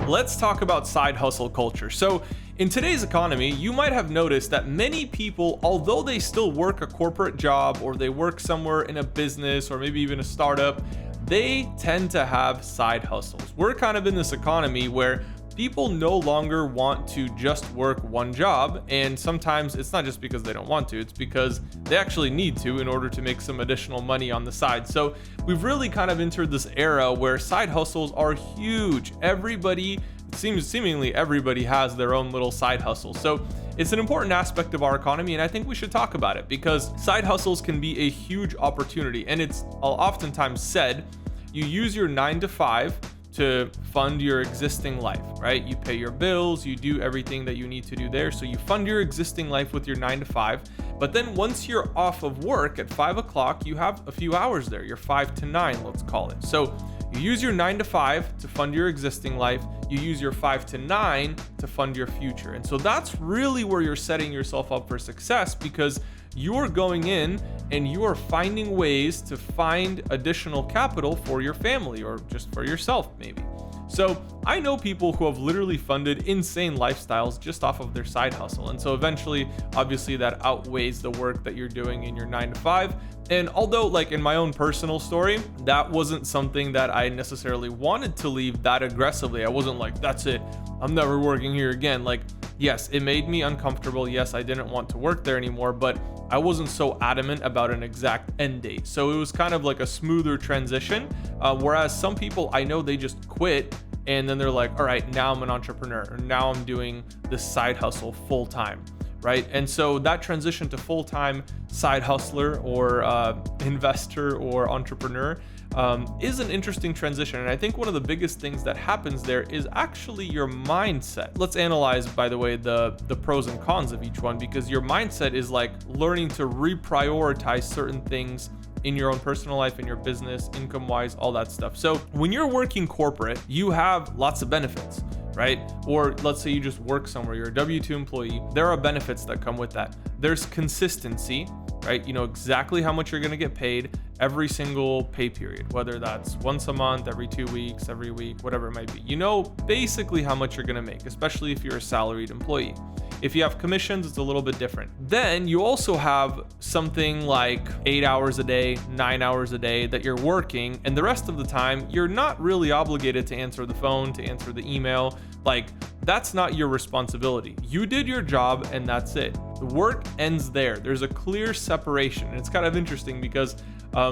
let's talk about side hustle culture. So in today's economy, you might have noticed that many people, although they still work a corporate job or they work somewhere in a business or maybe even a startup, they tend to have side hustles. We're kind of in this economy where people no longer want to just work one job, and sometimes it's not just because they don't want to, it's because they actually need to in order to make some additional money on the side. So we've really kind of entered this era where side hustles are huge. Seemingly everybody has their own little side hustle. So it's an important aspect of our economy, and I think we should talk about it because side hustles can be a huge opportunity. And it's oftentimes said, you use your 9 to 5 to fund your existing life, right? You pay your bills, you do everything that you need to do there. So you fund your existing life with your 9 to 5. But then once you're off of work at 5 o'clock, you have a few hours there, your 5 to 9, let's call it. So you use your 9 to 5 to fund your existing life. You use your 5 to 9 to fund your future. And so that's really where you're setting yourself up for success, because you're going in and you are finding ways to find additional capital for your family or just for yourself maybe. So I know people who have literally funded insane lifestyles just off of their side hustle. And so eventually, obviously that outweighs the work that you're doing in your 9 to 5. And although like in my own personal story, that wasn't something that I necessarily wanted to leave that aggressively. I wasn't like, that's it, I'm never working here again. Like, yes, it made me uncomfortable. Yes, I didn't want to work there anymore, but I wasn't so adamant about an exact end date. So it was kind of like a smoother transition. Whereas some people I know, they just quit and then they're like, all right, now I'm an entrepreneur, or now I'm doing this side hustle full time, right? And so that transition to full-time side hustler or investor or entrepreneur is an interesting transition. And I think one of the biggest things that happens there is actually your mindset. Let's analyze, by the way, the pros and cons of each one, because your mindset is like learning to reprioritize certain things in your own personal life, in your business, income-wise, all that stuff. So when you're working corporate, you have lots of benefits, right? Or let's say you just work somewhere, you're a W-2 employee, there are benefits that come with that. There's consistency, right? You know exactly how much you're gonna get paid every single pay period, whether that's once a month, every 2 weeks, every week, whatever it might be. You know basically how much you're gonna make, especially if you're a salaried employee. If you have commissions, it's a little bit different. Then you also have something like 8 hours a day, 9 hours a day that you're working, and the rest of the time, you're not really obligated to answer the phone, to answer the email. Like, that's not your responsibility. You did your job and that's it. The work ends there. There's a clear separation. And it's kind of interesting because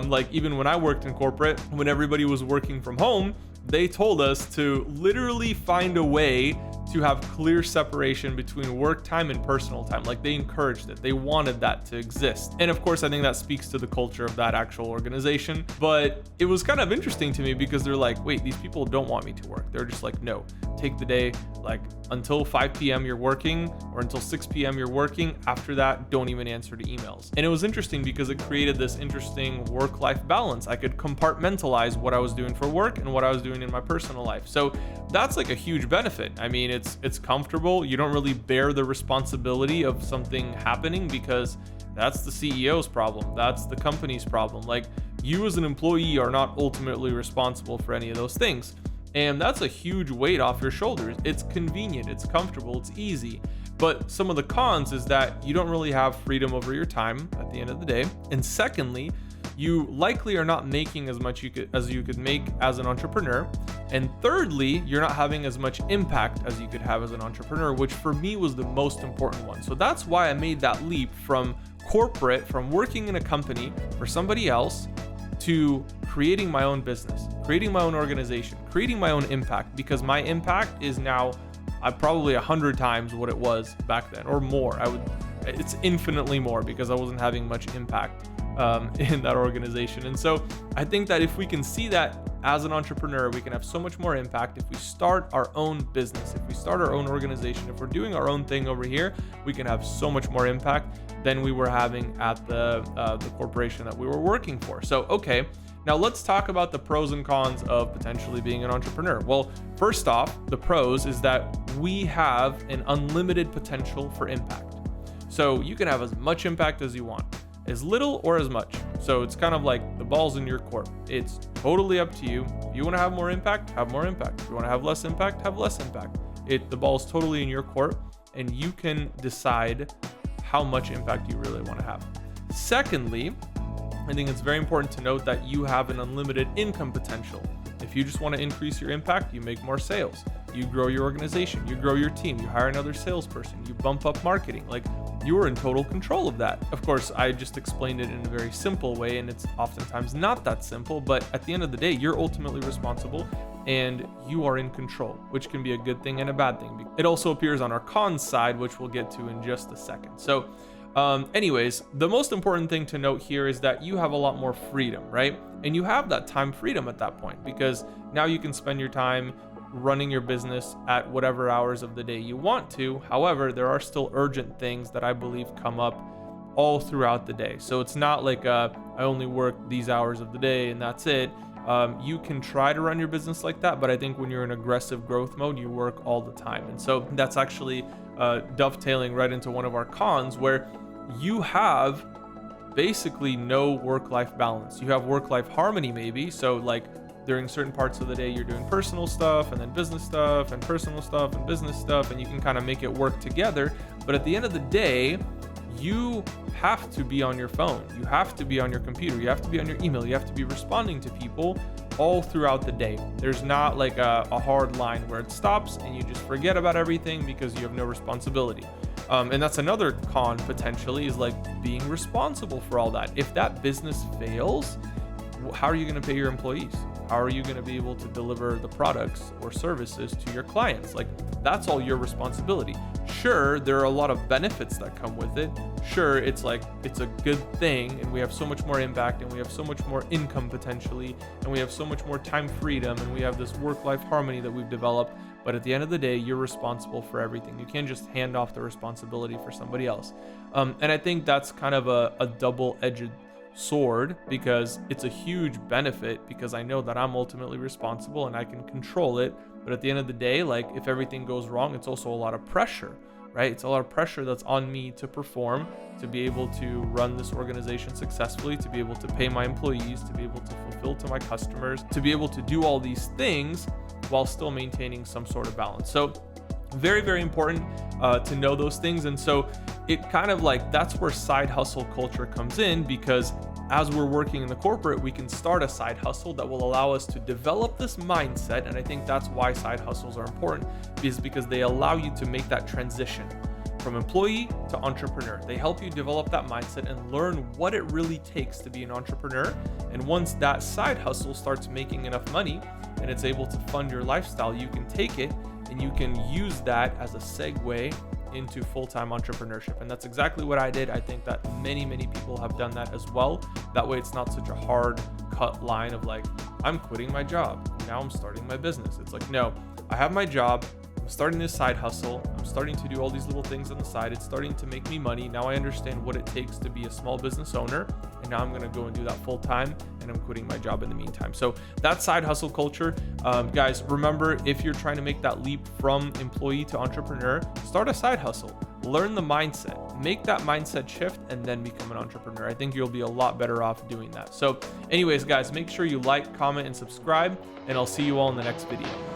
like even when I worked in corporate, when everybody was working from home, they told us to literally find a way to have clear separation between work time and personal time. Like, they encouraged it. They wanted that to exist. And of course, I think that speaks to the culture of that actual organization. But it was kind of interesting to me because they're like, wait, these people don't want me to work. They're just like, no, take the day, like until 5 p.m. you're working, or until 6 p.m. you're working. After that, don't even answer to emails. And it was interesting because it created this interesting work-life balance. I could compartmentalize what I was doing for work and what I was doing in my personal life. So that's like a huge benefit. I mean, it's comfortable. You don't really bear the responsibility of something happening because that's the CEO's problem. That's the company's problem. Like, you as an employee are not ultimately responsible for any of those things. And that's a huge weight off your shoulders. It's convenient, it's comfortable, it's easy. But some of the cons is that you don't really have freedom over your time at the end of the day. And secondly, you likely are not making as much as you could make as an entrepreneur. And thirdly, you're not having as much impact as you could have as an entrepreneur, which for me was the most important one. So that's why I made that leap from corporate, from working in a company for somebody else, to creating my own business, creating my own organization, creating my own impact, because my impact is now probably 100 times what it was back then, or more. It's infinitely more because I wasn't having much impact in that organization. And so I think that if we can see that as an entrepreneur, we can have so much more impact. If we start our own business, if we start our own organization, if we're doing our own thing over here, we can have so much more impact than we were having at the corporation that we were working for. So, okay, now let's talk about the pros and cons of potentially being an entrepreneur. Well, first off, the pros is that we have an unlimited potential for impact. So you can have as much impact as you want, as little or as much. So it's kind of like the ball's in your court. It's totally up to you. If you want to have more impact, have more impact. If you want to have less impact, have less impact. The ball's totally in your court, and you can decide how much impact you really want to have. Secondly, I think it's very important to note that you have an unlimited income potential. If you just want to increase your impact, you make more sales, you grow your organization, you grow your team, you hire another salesperson, you bump up marketing. Like, you are in total control of that. Of course, I just explained it in a very simple way, and it's oftentimes not that simple, but at the end of the day, you're ultimately responsible and you are in control, which can be a good thing and a bad thing. It also appears on our cons side, which we'll get to in just a second. So anyways, the most important thing to note here is that you have a lot more freedom, right? And you have that time freedom at that point, because now you can spend your time running your business at whatever hours of the day you want to. However, there are still urgent things that I believe come up all throughout the day. So it's not like I only work these hours of the day and that's it. You can try to run your business like that, but I think when you're in aggressive growth mode, you work all the time. And so that's actually dovetailing right into one of our cons, where you have basically no work-life balance. You have work-life harmony maybe. So like during certain parts of the day, you're doing personal stuff and then business stuff and personal stuff and business stuff, and you can kind of make it work together. But at the end of the day, you have to be on your phone, you have to be on your computer, you have to be on your email, you have to be responding to people all throughout the day. There's not like a hard line where it stops and you just forget about everything because you have no responsibility. And that's another con potentially, is like being responsible for all that. If that business fails, how are you going to pay your employees? How are you going to be able to deliver the products or services to your clients? Like, that's all your responsibility. Sure, there are a lot of benefits that come with it. Sure, it's like, it's a good thing, and we have so much more impact, and we have so much more income potentially, and we have so much more time freedom, and we have this work-life harmony that we've developed. But at the end of the day, you're responsible for everything. You can't just hand off the responsibility for somebody else. And I think that's kind of a double-edged sword, because it's a huge benefit, because I know that I'm ultimately responsible and I can control it. But at the end of the day, like, if everything goes wrong, it's also a lot of pressure, right? It's a lot of pressure that's on me to perform, to be able to run this organization successfully, to be able to pay my employees, to be able to fulfill to my customers, to be able to do all these things while still maintaining some sort of balance. So very, very important to know those things. And so it kind of like, that's where side hustle culture comes in, because as we're working in the corporate, we can start a side hustle that will allow us to develop this mindset. And I think that's why side hustles are important, is because they allow you to make that transition from employee to entrepreneur. They help you develop that mindset and learn what it really takes to be an entrepreneur. And once that side hustle starts making enough money and it's able to fund your lifestyle, you can take it and you can use that as a segue into full-time entrepreneurship. And that's exactly what I did. I think that many people have done that as well. That way it's not such a hard cut line of like, I'm quitting my job, now I'm starting my business. It's like, no, I have my job, I'm starting this side hustle, I'm starting to do all these little things on the side, it's starting to make me money. Now I understand what it takes to be a small business owner, and now I'm going to go and do that full time, and I'm quitting my job in the meantime. So that's side hustle culture. Guys, remember, if you're trying to make that leap from employee to entrepreneur, start a side hustle, learn the mindset, make that mindset shift, and then become an entrepreneur. I think you'll be a lot better off doing that. So anyways, guys, make sure you like, comment, and subscribe, and I'll see you all in the next video.